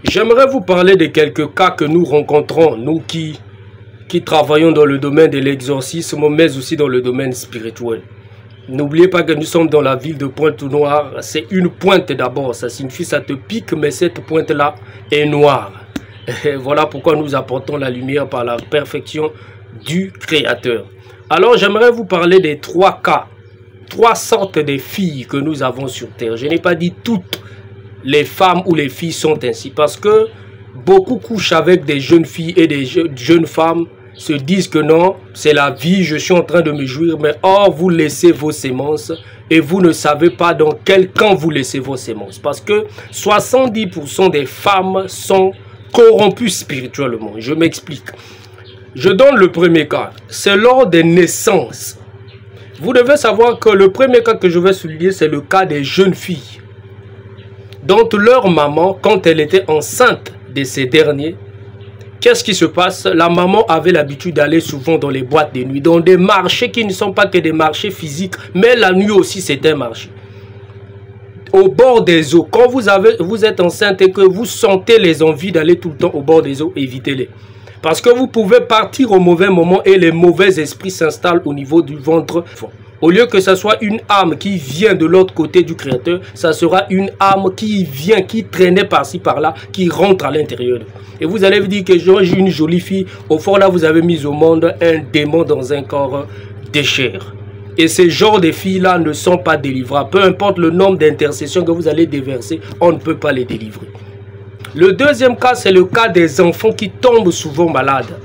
J'aimerais vous parler de quelques cas que nous rencontrons, nous qui travaillons dans le domaine de l'exorcisme, mais aussi dans le domaine spirituel. N'oubliez pas que nous sommes dans la ville de Pointe-Noire. C'est une pointe d'abord, ça signifie ça te pique, mais cette pointe-là est noire. Et voilà pourquoi nous apportons la lumière par la perfection du Créateur. Alors j'aimerais vous parler des trois cas, trois sortes de filles que nous avons sur terre. Je n'ai pas dit toutes les femmes ou les filles sont ainsi, parce que beaucoup couchent avec des jeunes filles et des jeunes femmes, se disent que non, c'est la vie, je suis en train de me jouir, mais or vous laissez vos sémences et vous ne savez pas dans quel camp vous laissez vos sémences, parce que 70% des femmes sont corrompues spirituellement. Je m'explique. Je donne le premier cas, c'est lors des naissances. Vous devez savoir que le premier cas que je vais souligner, c'est le cas des jeunes filles dont leur maman, quand elle était enceinte de ces derniers, qu'est-ce qui se passe? La maman avait l'habitude d'aller souvent dans les boîtes de nuit, dans des marchés qui ne sont pas que des marchés physiques, mais la nuit aussi c'est un marché. Au bord des eaux, quand vous êtes enceinte et que vous sentez les envies d'aller tout le temps au bord des eaux, évitez-les. Parce que vous pouvez partir au mauvais moment et les mauvais esprits s'installent au niveau du ventre. Au lieu que ce soit une âme qui vient de l'autre côté du Créateur, ça sera une âme qui vient, qui traînait par-ci par-là, qui rentre à l'intérieur. Et vous allez vous dire que j'ai une jolie fille. Au fond là, vous avez mis au monde un démon dans un corps de chair. Et ces genres de filles-là ne sont pas délivrables. Peu importe le nombre d'intercessions que vous allez déverser, on ne peut pas les délivrer. Le deuxième cas, c'est le cas des enfants qui tombent souvent malades.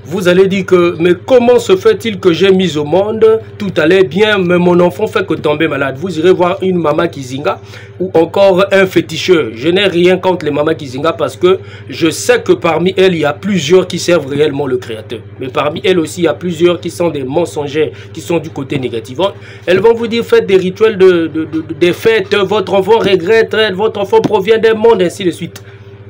Vous allez dire que, mais comment se fait-il que j'ai mis au monde, tout allait bien, mais mon enfant fait que tomber malade. Vous irez voir une maman Kizinga ou encore un féticheur. Je n'ai rien contre les mamans Kizinga parce que je sais que parmi elles, il y a plusieurs qui servent réellement le Créateur. Mais parmi elles aussi, il y a plusieurs qui sont des mensongères, qui sont du côté négatif. Elles vont vous dire, faites des rituels des fêtes, votre enfant regrette, votre enfant provient d'un monde, ainsi de suite.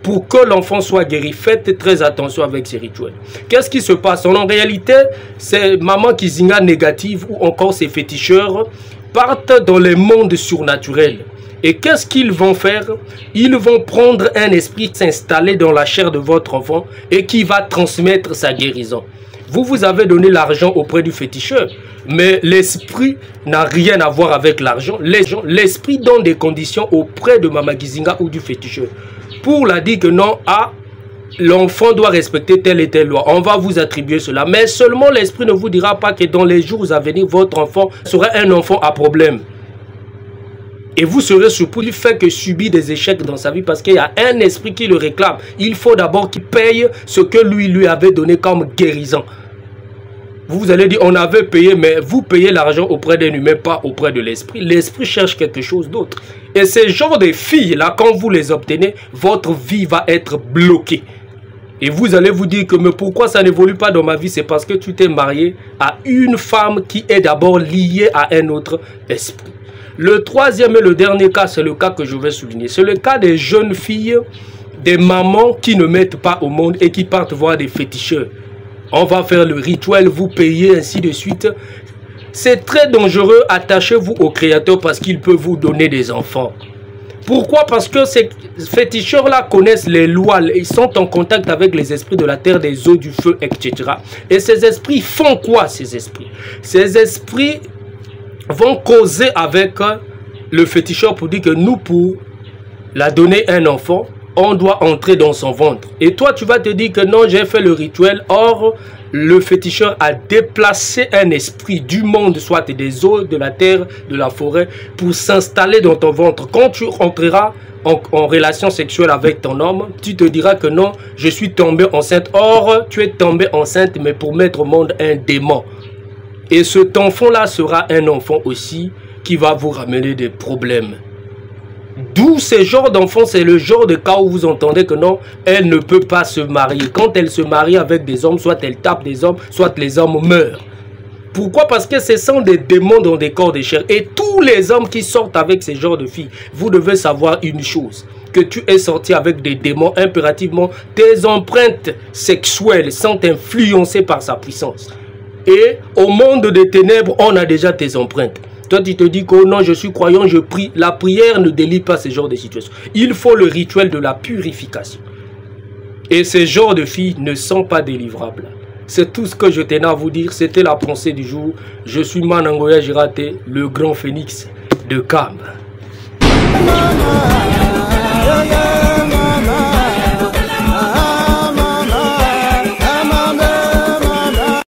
Pour que l'enfant soit guéri, faites très attention avec ces rituels. Qu'est-ce qui se passe? En réalité, ces mamans Kizinga négatives ou encore ces féticheurs partent dans les mondes surnaturels. Et qu'est-ce qu'ils vont faire? Ils vont prendre un esprit, s'installer dans la chair de votre enfant et qui va transmettre sa guérison. Vous avez donné l'argent auprès du féticheur, mais l'esprit n'a rien à voir avec l'argent. L'esprit donne des conditions auprès de Mama Kizinga ou du féticheur pour la dire que non, l'enfant doit respecter telle et telle loi. On va vous attribuer cela. Mais seulement l'esprit ne vous dira pas que dans les jours à venir, votre enfant sera un enfant à problème. Et vous serez surpris du fait que subit des échecs dans sa vie parce qu'il y a un esprit qui le réclame. Il faut d'abord qu'il paye ce que lui avait donné comme guérison. Vous allez dire, on avait payé, mais vous payez l'argent auprès d'un humain, pas auprès de l'esprit. L'esprit cherche quelque chose d'autre. Et ces genres de filles-là, quand vous les obtenez, votre vie va être bloquée. Et vous allez vous dire que, mais pourquoi ça n'évolue pas dans ma vie? C'est parce que tu t'es marié à une femme qui est d'abord liée à un autre esprit. Le troisième et le dernier cas, c'est le cas que je vais souligner. C'est le cas des jeunes filles, des mamans qui ne mettent pas au monde et qui partent voir des féticheurs. On va faire le rituel, vous payez, ainsi de suite. C'est très dangereux, attachez-vous au Créateur parce qu'il peut vous donner des enfants. Pourquoi? Parce que ces féticheurs-là connaissent les lois, ils sont en contact avec les esprits de la terre, des eaux, du feu, etc. Et ces esprits font quoi, ces esprits? Ces esprits vont causer avec le féticheur pour dire que nous, pour la donner un enfant, on doit entrer dans son ventre. Et toi, tu vas te dire que non, j'ai fait le rituel. Or, le féticheur a déplacé un esprit du monde, soit des eaux, de la terre, de la forêt, pour s'installer dans ton ventre. Quand tu entreras en relation sexuelle avec ton homme, tu te diras que non, je suis tombé enceinte. Or, tu es tombé enceinte, mais pour mettre au monde un démon. Et cet enfant-là sera un enfant aussi qui va vous ramener des problèmes. D'où ce genre d'enfant, c'est le genre de cas où vous entendez que non, elle ne peut pas se marier. Quand elle se marie avec des hommes, soit elle tape des hommes, soit les hommes meurent. Pourquoi? Parce que ce sont des démons dans des corps de chair. Et tous les hommes qui sortent avec ce genre de filles, vous devez savoir une chose. Que tu es sorti avec des démons, impérativement, tes empreintes sexuelles sont influencées par sa puissance. Et au monde des ténèbres, on a déjà tes empreintes. Toi, tu te dis que non, je suis croyant, je prie. La prière ne délivre pas ce genre de situation. Il faut le rituel de la purification. Et ces genres de filles ne sont pas délivrables. C'est tout ce que je tenais à vous dire. C'était la pensée du jour. Je suis Manangoya Jirate, le grand phénix de Cam.